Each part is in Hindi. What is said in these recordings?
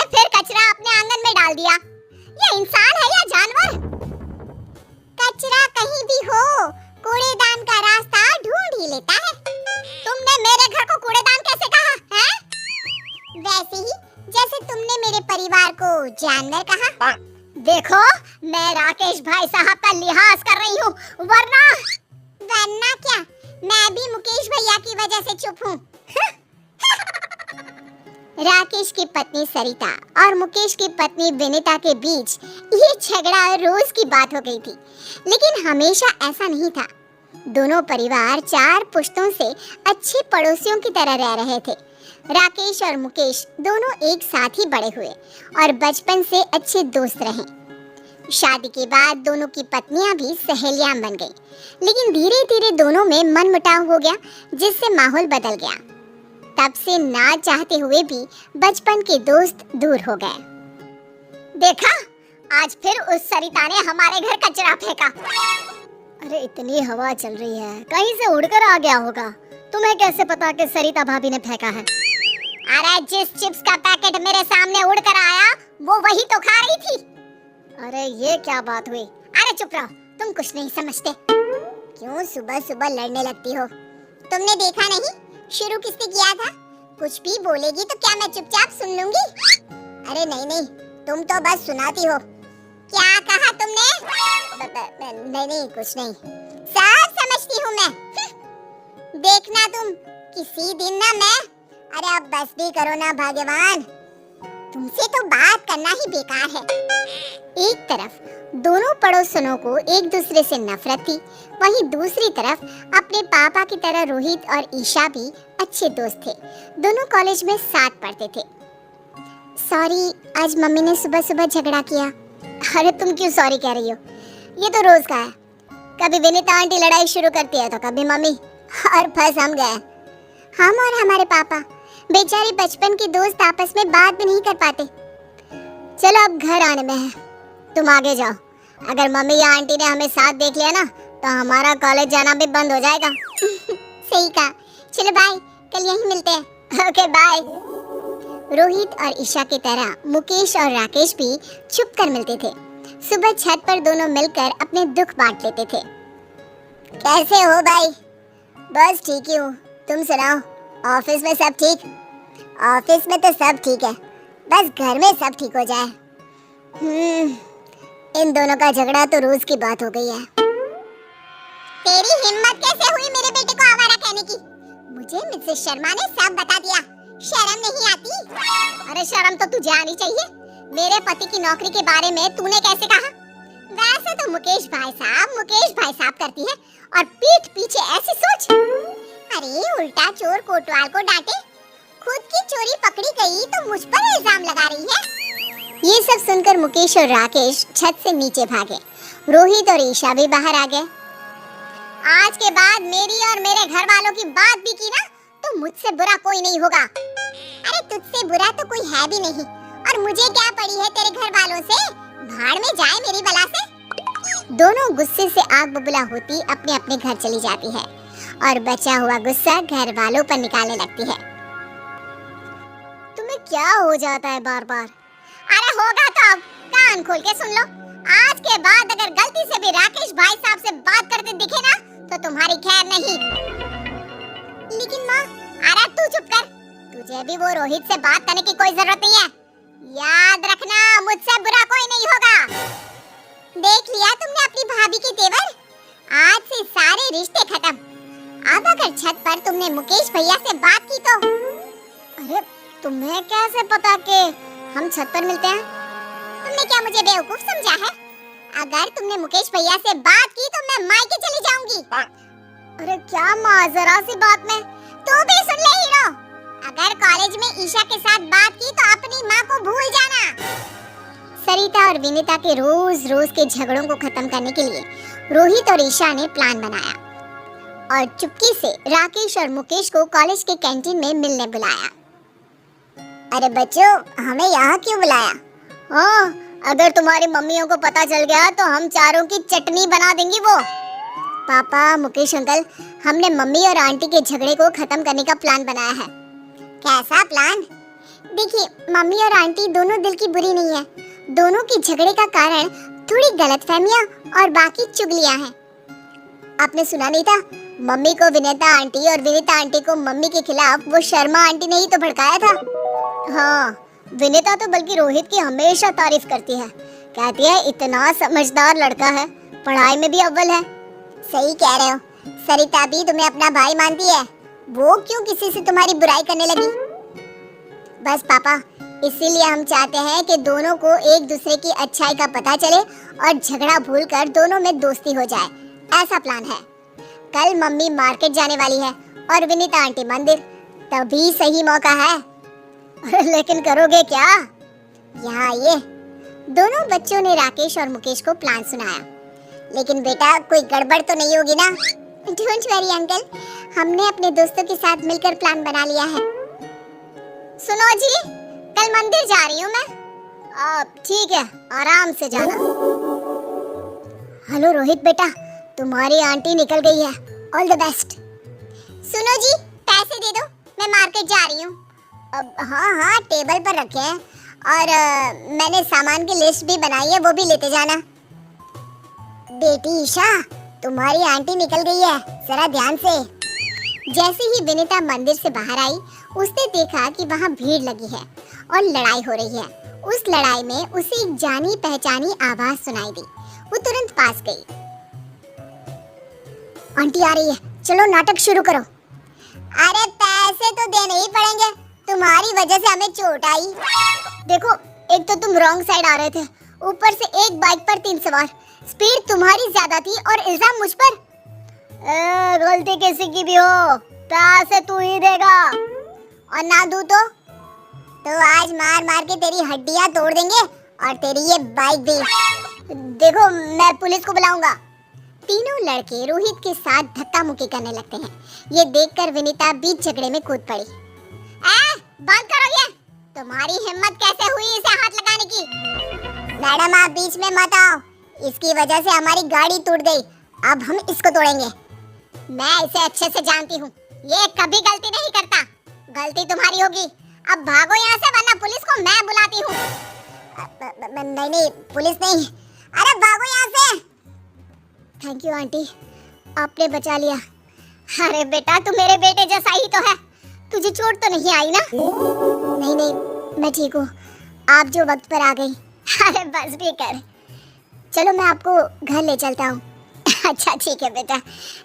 फिर कचरा अपने आंगन में डाल दिया। ये इंसान है या जानवर? कचरा कहीं भी हो, कूड़ेदान का रास्ता ढूंढ ही लेता है। तुमने मेरे घर को कूड़ेदान कैसे कहा है? वैसे ही जैसे तुमने मेरे परिवार को जानवर कहा। देखो, मैं राकेश भाई साहब का लिहाज कर रही हूँ, वरना क्या? मैं भी मुकेश भैया की वजह से चुप हूँ। राकेश की पत्नी सरिता और मुकेश की पत्नी विनीता के बीच ये झगड़ा रोज की बात हो गई थी, लेकिन हमेशा ऐसा नहीं था। दोनों परिवार 4 पुश्तों से अच्छे पड़ोसियों की तरह रह रहे थे। राकेश और मुकेश दोनों एक साथ ही बड़े हुए और बचपन से अच्छे दोस्त रहे। शादी के बाद दोनों की पत्नियां भी सहेलियां बन गईं, लेकिन धीरे धीरे दोनों में मनमुटाव हो गया, जिससे माहौल बदल गया। तब से ना चाहते हुए भी बचपन के दोस्त दूर हो गए। देखा, आज फिर उस सरिता ने हमारे घर कचरा फेंका। अरे इतनी हवा चल रही है, कहीं से उड़कर आ गया होगा। तुम्हें कैसे पता कि सरिता भाभी ने फेंका है? अरे जिस चिप्स का पैकेट मेरे सामने उड़कर आया, वो वही तो खा रही थी। अरे ये क्या बात हुई? अरे चुप रहो, तुम कुछ नहीं समझते। क्यों सुबह सुबह लड़ने लगती हो? तुमने देखा नहीं शुरू किसने किया था? कुछ भी बोलेगी तो क्या मैं चुपचाप सुन लूंगी? अरे नहीं, तुम तो बस सुनाती हो। क्या कहा तुमने? नहीं, कुछ नहीं, सब समझती हूँ मैं। देखना तुम, किसी दिन ना मैं। अरे अब बस भी करो ना भगवान, तुमसे तो बात करना ही बेकार है। एक तरफ दोनों पड़ोसनों को एक दूसरे से नफरत थी, वहीं दूसरी तरफ अपने पापा की तरह रोहित और ईशा भी अच्छे दोस्त थे। दोनों कॉलेज में साथ पढ़ते थे। सॉरी, आज मम्मी ने सुबह सुबह झगड़ा किया। अरे तुम क्यों सॉरी कह रही हो? ये तो रोज का है। कभी विनीता आंटी लड़ाई शुरू करती है तो कभी मम्मी, और फंस हम गए। हम और हमारे पापा बेचारे बचपन के दोस्त आपस में बात भी नहीं कर पाते। चलो अब घर आने में है, तुम आगे जाओ। अगर मम्मी या आंटी ने हमें साथ देख लिया ना तो हमारा कॉलेज जाना भी बंद हो जाएगा। सही कहा। चलो बाय, कल यहीं मिलते हैं। Okay bye. रोहित और ईशा की तरह मुकेश और राकेश भी छुप कर मिलते थे। सुबह छत पर दोनों मिलकर अपने दुख बांट लेते थे। कैसे हो भाई? बस ठीक ही हूँ, तुम सुनाओ, ऑफिस में सब ठीक? ऑफिस में तो सब ठीक है, बस घर में सब ठीक हो जाए। इन दोनों का झगड़ा तो रोज की बात हो गई है। तेरी हिम्मत कैसे हुई मेरे बेटे को आवारा कहने की? मुझे मिसेस शर्मा ने सब बता दिया, शर्म नहीं आती? अरे शर्म तो तुझे आनी चाहिए। मेरे पति की नौकरी के बारे में तूने कैसे कहा? वैसे तो मुकेश भाई साहब करती है, और पीठ पीछे ऐसी सोच। अरे उल्टा चोर कोतवाल को डांटे, खुद की चोरी पकड़ी गई तो मुझ पर इल्जाम लगा रही है। ये सब सुनकर मुकेश और राकेश छत से नीचे भागे। रोहित और ईशा भी बाहर आ गए। आज के बाद मेरी और मेरे घर वालों की बात भी की ना तो मुझसे बुरा कोई नहीं होगा। अरे तुझसे बुरा तो कोई है भी नहीं, और मुझे क्या पड़ी है तेरे घर वालों से? भाड़ में जाए मेरी बला से। दोनों गुस्से से आग बबूला होती अपने अपने घर चली जाती है और बचा हुआ गुस्सा घर वालों पर निकालने लगती है। तुम्हें क्या हो जाता है बार बार? अरे होगा तो अब कान खोल के सुन लो। आज के बाद अगर गलती से भी राकेश भाई साहब से बात करते दिखे ना तो तुम्हारी खैर नहीं। लेकिन माँ, अरे तू चुप कर, तुझे भी वो रोहित से बात करने की कोई जरूरत नहीं है। याद रखना, मुझसे बुरा कोई नहीं होगा। देख लिया तुमने अपनी भाभी के तेवर? आज से सारे रिश्ते खत्म। अब अगर छत पर तुमने मुकेश भैया से बात की तो। अरे तुम्हें कैसे पता कि हम छत पर मिलते हैं? तुमने क्या मुझे बेवकूफ समझा है? अगर तुमने मुकेश भैया से बात की तो मैं मायके चली जाऊंगी। अरे क्या माँ, जरा सी बात में। तू भी सुन ले हीरो, अगर कॉलेज में ईशा के साथ बात की तो अपनी माँ को भूल जाना। सरिता और विनीता के रोज रोज के झगड़ों को खत्म करने के लिए रोहित और ईशा ने प्लान बनाया और चुपके से राकेश और मुकेश को कॉलेज के कैंटीन में मिलने बुलाया। अरे बच्चों, हमें यहाँ क्यों बुलाया? हाँ, अगर तुम्हारी मम्मियों को पता चल गया तो हम चारों की चटनी बना देंगी वो। पापा, मुकेश अंकल, हमने मम्मी और आंटी के झगड़े को खत्म करने का प्लान बनाया है। कैसा प्लान? देखिए, मम्मी और आंटी दोनों दिल की बुरी नहीं है। दोनों की झगड़े का कारण थोड़ी गलतफहमियां और बाकी चुगलियां हैं। आपने सुना नहीं था, मम्मी को विनीता आंटी और विनीता आंटी को मम्मी के खिलाफ वो शर्मा आंटी ने ही तो भड़काया था। हाँ, विनीता तो बल्कि रोहित की हमेशा तारीफ करती है, कहती है इतना समझदार लड़का है, पढ़ाई में भी अव्वल है। सही कह रहे हो, सरिता भी तुम्हें अपना भाई मानती है, वो क्यों किसी से तुम्हारी बुराई करने लगी? बस पापा, इसीलिए हम चाहते हैं कि दोनों को एक दूसरे की अच्छाई का पता चले और झगड़ा भूलकर दोनों में दोस्ती हो जाए, ऐसा प्लान है। कल मम्मी मार्केट जाने वाली है और विनीता आंटी मंदिर, तभी सही मौका है। लेकिन करोगे क्या? यहाँ आइए। दोनों बच्चों ने राकेश और मुकेश को प्लान सुनाया। लेकिन बेटा, कोई गड़बड़ तो नहीं होगी ना? डोंट वरी अंकल, हमने अपने दोस्तों के साथ मिलकर प्लान बना लिया है। सुनो जी, कल मंदिर जा रही हूँ मैं। ठीक है, आराम से जाना। हेलो रोहित बेटा, तुम्हारी आंटी निकल गई है, ऑल द बेस्ट। सुनो जी, पैसे दे दो, मैं मार्केट जा रही हूँ। हाँ, टेबल पर रखे हैं और मैंने सामान की लिस्ट भी बनाई है, वो भी लेते जाना। बेटी ईशा, तुम्हारी आंटी निकल गई है, जरा ध्यान से। जैसे ही विनीता मंदिर से बाहर आई, उसने देखा कि वहाँ भीड़ लगी है और लड़ाई हो रही है। उस लड़ाई में उसे एक जानी पहचानी आवाज सुनाई दी। वो तुरंत पास गई। आंटी आ रही है, चलो नाटक शुरू करो। अरे पैसे तो देने ही पड़ेंगे, तुम्हारी वजह से हमें चोट आई। देखो, एक तो तुम रॉन्ग साइड आ रहे थे, ऊपर से एक बाइक पर 3 सवार, स्पीड तुम्हारी ज्यादा थी और इल्जाम मुझ पर। गलती किसी की भी हो, पैसे तू ही देगा, और ना दूं तो आज मार मार के तेरी हड्डियां तोड़ देंगे और तेरी ये बाइक भी। देखो, मैं पुलिस को बुलाऊंगा। तीनों लड़के रोहित के साथ धक्का मुक्की करने लगते हैं। ये देखकर विनीता बीच झगड़े में कूद पड़ी। बंद करो ये, तुम्हारी हिम्मत कैसे हुई इसे हाथ लगाने की? मैडम, आप बीच में मत आओ, इसकी वजह से हमारी गाड़ी टूट गई, अब हम इसको तोड़ेंगे। मैं इसे अच्छे से जानती हूँ, ये कभी गलती नहीं करता। गलती तुम्हारी होगी, अब भागो यहाँ से वरना पुलिस को मैं बुलाती हूँ। नहीं, पुलिस नहीं, अरे भागो यहाँ से। थैंक यू आंटी, आपने बचा लिया। अरे बेटा, तू मेरे बेटे जैसा ही तो है, तुझे चोट तो नहीं आई ना? नहीं, मैं ठीक हूँ, आप जो वक्त पर आ गई। अरे बस भी कर, चलो मैं आपको घर ले चलता हूँ। अच्छा ठीक है बेटा,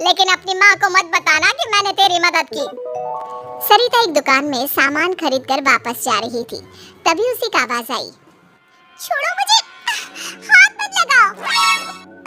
लेकिन अपनी माँ को मत बताना कि मैंने तेरी मदद की। सरिता एक दुकान में सामान खरीदकर वापस जा रही थी, तभी उसी की आवाज आई। छोड़ो मुझे, हाथ मत लगाओ।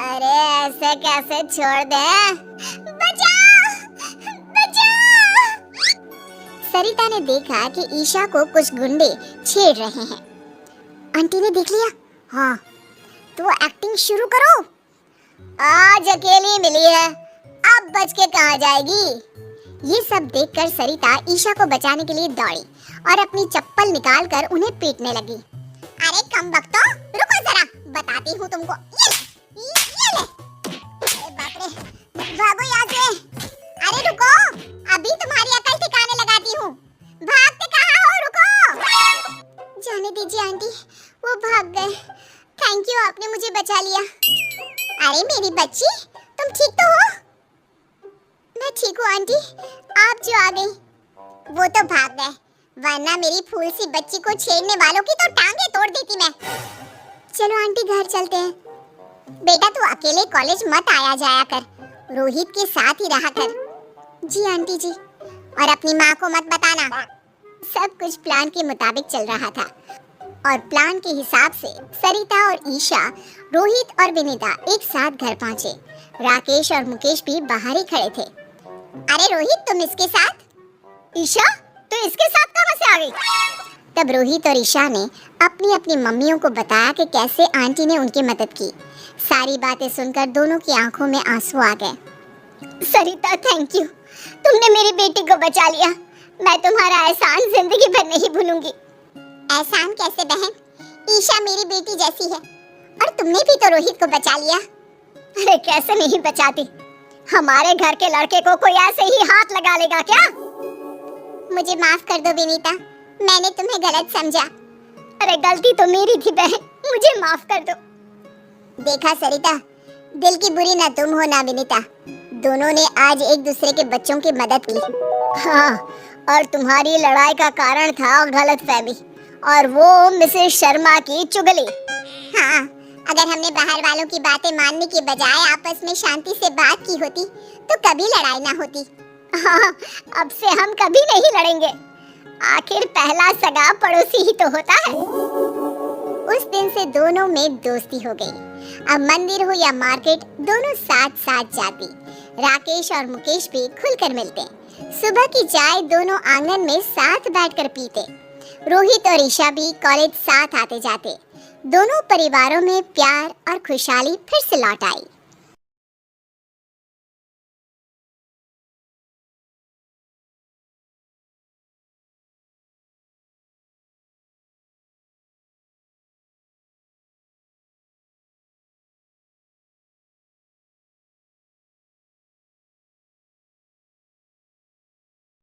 अरे ऐसे कैसे छोड़ दे? बचाओ, बचाओ। सरिता ने देखा कि ईशा को कुछ गुंडे छेड़ रहे हैं। आंटी ने देख लिया। हाँ, तो एक्टिंग शुरू करो। आज अकेली मिली है, अब बच के कहाँ जाएगी? ये सब देखकर सरिता ईशा को बचाने के लिए दौड़ी और अपनी चप्पल निकालकर उन्हें पीटने लगी। अरे कम बख्तो, रुको जरा, बताती हूँ तुमको। ये ले। अरे बाप रे, भागो यहाँ से। अरे रुको, अभी तुम्हारी अकल ठिकाने लगाती हूँ। भागते कहाँ हो? रुको। जाने दीजिए आंटी, वो भाग गए। थैंक यू, आपने मुझे बचा लिया। अरे मेरी बच्ची, तुम ठीक तो हो? मैं ठीक हूँ आंटी, आप जो आ गई। वो तो भाग गए, वरना मेरी फूल सी बच्ची को छेड़ने वालों की तो टांगे तोड़ देती मैं। चलो आंटी, घर चलते हैं। बेटा, तू अकेले कॉलेज मत आया जाया कर, रोहित के साथ ही रहा कर। जी आंटी जी, और अपनी माँ को मत बताना। सब कुछ प्लान के मुताबिक चल रहा था और प्लान के हिसाब से सरिता और ईशा, रोहित और विनीता एक साथ घर पहुंचे। राकेश और मुकेश भी बाहर ही खड़े थे। अरे रोहित, तुम इसके साथ? ईशा, तू इसके साथ कहाँ से आ गई? तब रोहित और ईशा ने अपनी अपनी मम्मियों को बताया कि कैसे आंटी ने उनकी मदद की। सारी बातें सुनकर दोनों की आंखों में आंसू आ गए। सरिता, थैंक यू, तुमने मेरी बेटी को बचा लिया। मैं तुम्हारा एहसान जिंदगी भर नहीं भूलूंगी। एहसान कैसे बहन? ईशा मेरी बेटी जैसी है और तुमने भी तो रोहित को बचा लिया। अरे कैसे नहीं बचाती, हमारे घर के लड़के को कोई ऐसे ही हाथ लगा लेगा क्या? मुझे माफ कर दो विनीता, मैंने तुम्हें गलत समझा। अरे गलती तो मेरी थी बहन, मुझे माफ कर दो। देखा सरिता, दिल की बुरी ना तुम हो ना विनीता, दोनों ने आज एक दूसरे के बच्चों की मदद की। हाँ, और तुम्हारी लड़ाई का कारण था गलतफहमी और वो मिसेस शर्मा की चुगली। हाँ, अगर हमने बाहर वालों की बातें मानने की बजाय आपस में शांति से बात की होती तो कभी लड़ाई ना होती। हाँ, अब से हम कभी नहीं लड़ेंगे। आखिर पहला सगा पड़ोसी ही तो होता है। उस दिन से दोनों में दोस्ती हो गई। अब मंदिर हो या मार्केट, दोनों साथ साथ जाती। राकेश और मुकेश भी खुलकर मिलते। सुबह की चाय दोनों आंगन में साथ बैठकर पीते। रोहित और ईशा भी कॉलेज साथ आते जाते। दोनों परिवारों में प्यार और खुशहाली फिर से लौट आई।